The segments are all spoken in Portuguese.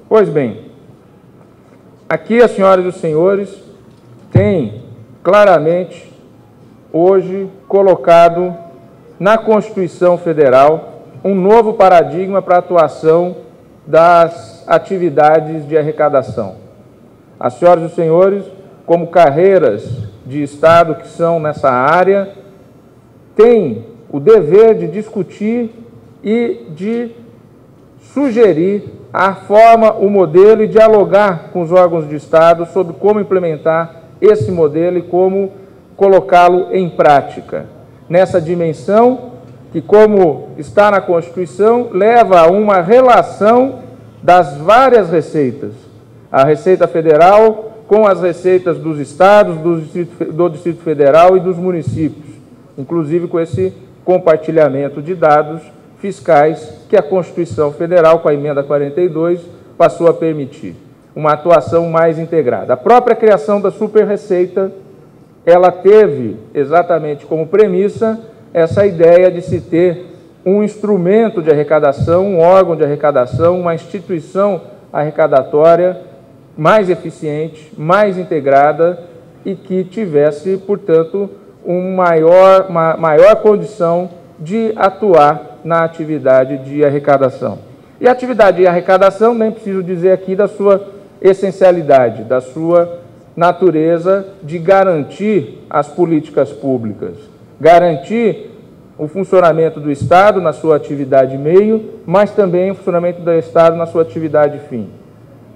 Pois bem, aqui as senhoras e os senhores têm claramente hoje colocado na Constituição Federal um novo paradigma para a atuação das atividades de arrecadação. As senhoras e os senhores, como carreiras de Estado que são nessa área, têm o dever de discutir e de sugerir a forma, o modelo e dialogar com os órgãos de Estado sobre como implementar esse modelo e como colocá-lo em prática. Nessa dimensão que, como está na Constituição, leva a uma relação das várias receitas, a Receita Federal com as receitas dos estados, do Distrito Federal e dos municípios, inclusive com esse compartilhamento de dados fiscais que a Constituição Federal, com a emenda 42, passou a permitir, uma atuação mais integrada. A própria criação da Super-Receita, ela teve exatamente como premissa essa ideia de se ter um instrumento de arrecadação, um órgão de arrecadação, uma instituição arrecadatória mais eficiente, mais integrada e que tivesse, portanto, uma maior condição de atuar na atividade de arrecadação. E a atividade de arrecadação, nem preciso dizer aqui da sua essencialidade, da sua natureza de garantir as políticas públicas, garantir o funcionamento do Estado na sua atividade meio, mas também o funcionamento do Estado na sua atividade fim.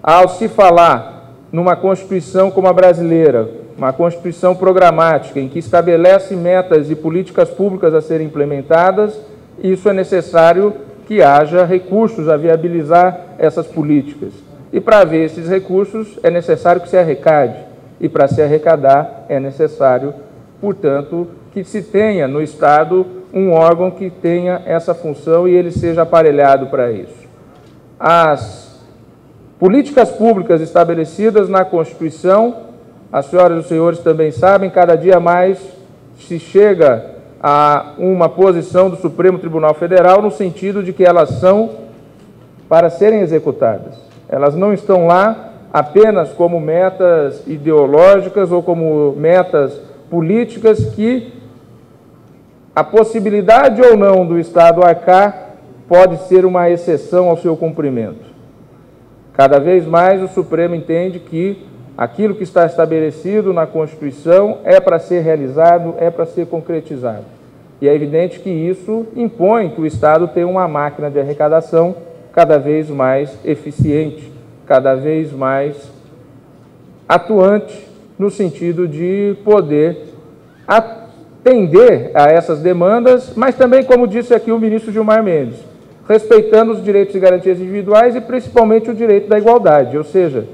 Ao se falar numa Constituição como a brasileira, uma Constituição programática, em que estabelece metas e políticas públicas a serem implementadas, isso é necessário que haja recursos a viabilizar essas políticas. E para haver esses recursos, é necessário que se arrecade. E para se arrecadar, é necessário, portanto, que se tenha no Estado um órgão que tenha essa função e ele seja aparelhado para isso. As políticas públicas estabelecidas na Constituição, as senhoras e os senhores também sabem, cada dia mais se chega a uma posição do Supremo Tribunal Federal no sentido de que elas são para serem executadas. Elas não estão lá apenas como metas ideológicas ou como metas políticas que a possibilidade ou não do Estado arcar pode ser uma exceção ao seu cumprimento. Cada vez mais o Supremo entende que aquilo que está estabelecido na Constituição é para ser realizado, é para ser concretizado. E é evidente que isso impõe que o Estado tenha uma máquina de arrecadação cada vez mais eficiente, cada vez mais atuante, no sentido de poder atender a essas demandas, mas também, como disse aqui o ministro Gilmar Mendes, respeitando os direitos e garantias individuais e principalmente o direito da igualdade, ou seja,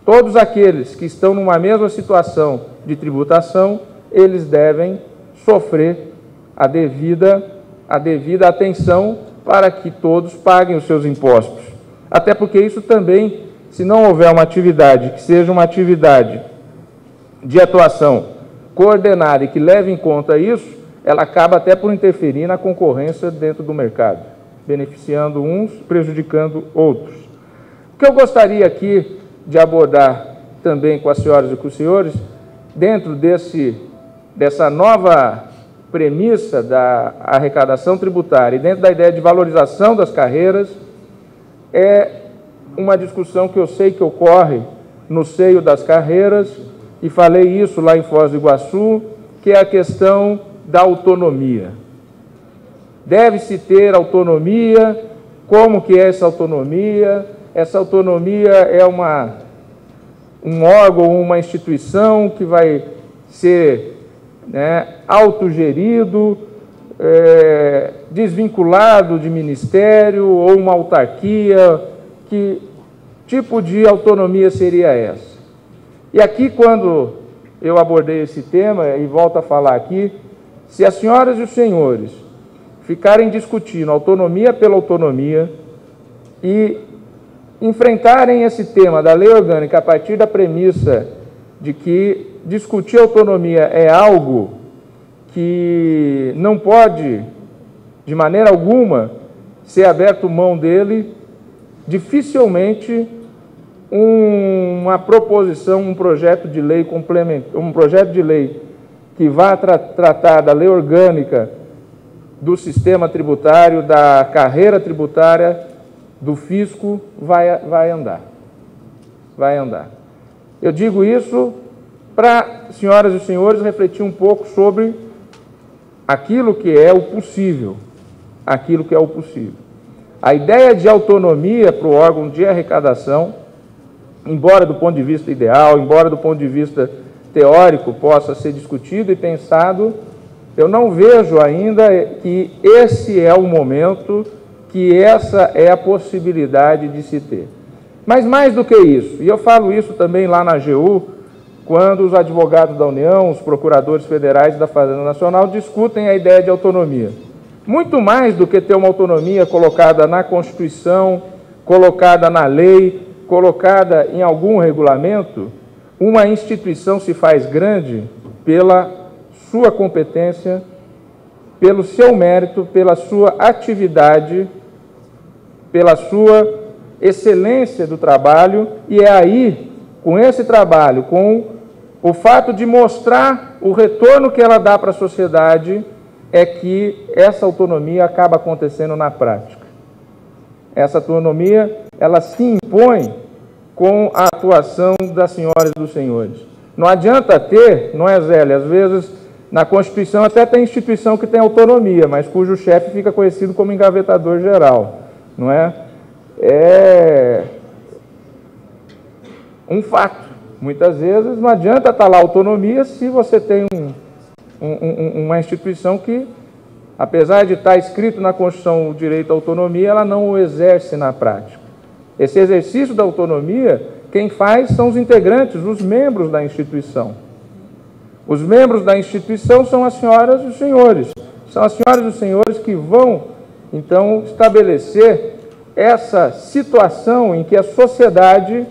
todos aqueles que estão numa mesma situação de tributação, eles devem sofrer a devida atenção para que todos paguem os seus impostos. Até porque isso também, se não houver uma atividade que seja uma atividade de atuação coordenada e que leve em conta isso, ela acaba até por interferir na concorrência dentro do mercado, beneficiando uns, prejudicando outros. O que eu gostaria aqui de abordar também com as senhoras e com os senhores, dentro dessa nova premissa da arrecadação tributária e dentro da ideia de valorização das carreiras, é uma discussão que eu sei que ocorre no seio das carreiras, e falei isso lá em Foz do Iguaçu, que é a questão da autonomia. Deve-se ter autonomia, como que é essa autonomia? Essa autonomia é um órgão, uma instituição que vai ser autogerido, desvinculado de ministério ou uma autarquia. Que tipo de autonomia seria essa? E aqui, quando eu abordei esse tema, e volto a falar aqui, se as senhoras e os senhores ficarem discutindo autonomia pela autonomia e enfrentarem esse tema da lei orgânica a partir da premissa de que discutir autonomia é algo que não pode, de maneira alguma, ser aberto mão dele, dificilmente uma proposição, um projeto de lei que vá tratar da lei orgânica do sistema tributário, da carreira tributária, do fisco, vai andar. Vai andar. Eu digo isso para, senhoras e senhores, refletir um pouco sobre aquilo que é o possível. Aquilo que é o possível. A ideia de autonomia para o órgão de arrecadação, embora do ponto de vista ideal, embora do ponto de vista teórico possa ser discutido e pensado, eu não vejo ainda que esse é o momento, que essa é a possibilidade de se ter. Mas mais do que isso, e eu falo isso também lá na AGU, quando os advogados da União, os procuradores federais da Fazenda Nacional discutem a ideia de autonomia. Muito mais do que ter uma autonomia colocada na Constituição, colocada na lei, colocada em algum regulamento, uma instituição se faz grande pela sua competência, pelo seu mérito, pela sua atividade, pela sua excelência do trabalho, e é aí, com esse trabalho, com o fato de mostrar o retorno que ela dá para a sociedade, é que essa autonomia acaba acontecendo na prática. Essa autonomia, ela se impõe com a atuação das senhoras e dos senhores. Não adianta ter, não é, Zélia? Às vezes, na Constituição até tem instituição que tem autonomia, mas cujo chefe fica conhecido como engavetador geral, não é? É um fato. Muitas vezes não adianta estar lá autonomia se você tem uma instituição que, apesar de estar escrito na Constituição o direito à autonomia, ela não o exerce na prática. Esse exercício da autonomia, quem faz são os integrantes, os membros da instituição. Os membros da instituição são as senhoras e os senhores. São as senhoras e os senhores que vão, então, estabelecer essa situação em que a sociedade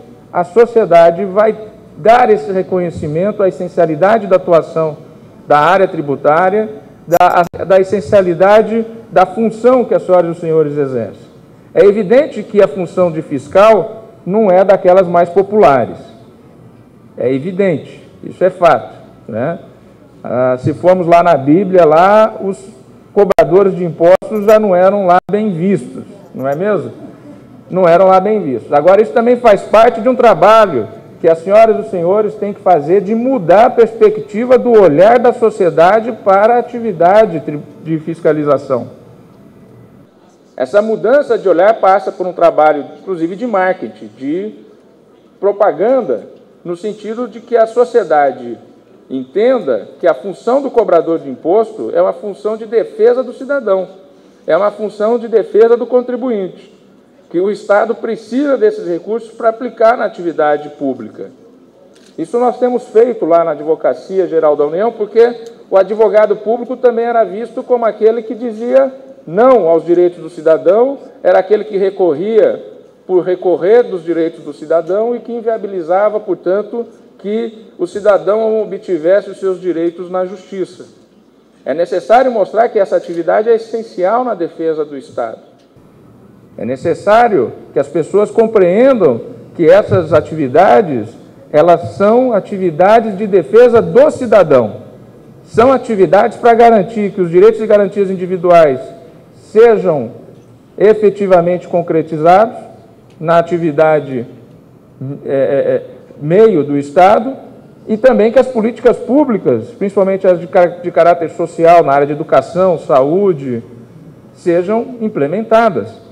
vai dar esse reconhecimento à essencialidade da atuação da área tributária, da essencialidade da função que as senhoras e os senhores exercem. É evidente que a função de fiscal não é daquelas mais populares. É evidente, isso é fato, né? Se formos lá na Bíblia, lá os cobradores de impostos já não eram lá bem vistos, não é mesmo? Não eram lá bem vistos. Agora, isso também faz parte de um trabalho que as senhoras e os senhores têm que fazer de mudar a perspectiva do olhar da sociedade para a atividade de fiscalização. Essa mudança de olhar passa por um trabalho, inclusive, de marketing, de propaganda, no sentido de que a sociedade entenda que a função do cobrador de imposto é uma função de defesa do cidadão, é uma função de defesa do contribuinte, que o Estado precisa desses recursos para aplicar na atividade pública. Isso nós temos feito lá na Advocacia Geral da União, porque o advogado público também era visto como aquele que dizia não aos direitos do cidadão, era aquele que recorria por recorrer dos direitos do cidadão e que inviabilizava, portanto, que o cidadão obtivesse os seus direitos na justiça. É necessário mostrar que essa atividade é essencial na defesa do Estado. É necessário que as pessoas compreendam que essas atividades, elas são atividades de defesa do cidadão. São atividades para garantir que os direitos e garantias individuais sejam efetivamente concretizados na atividade meio do Estado e também que as políticas públicas, principalmente as de caráter social, na área de educação, saúde, sejam implementadas.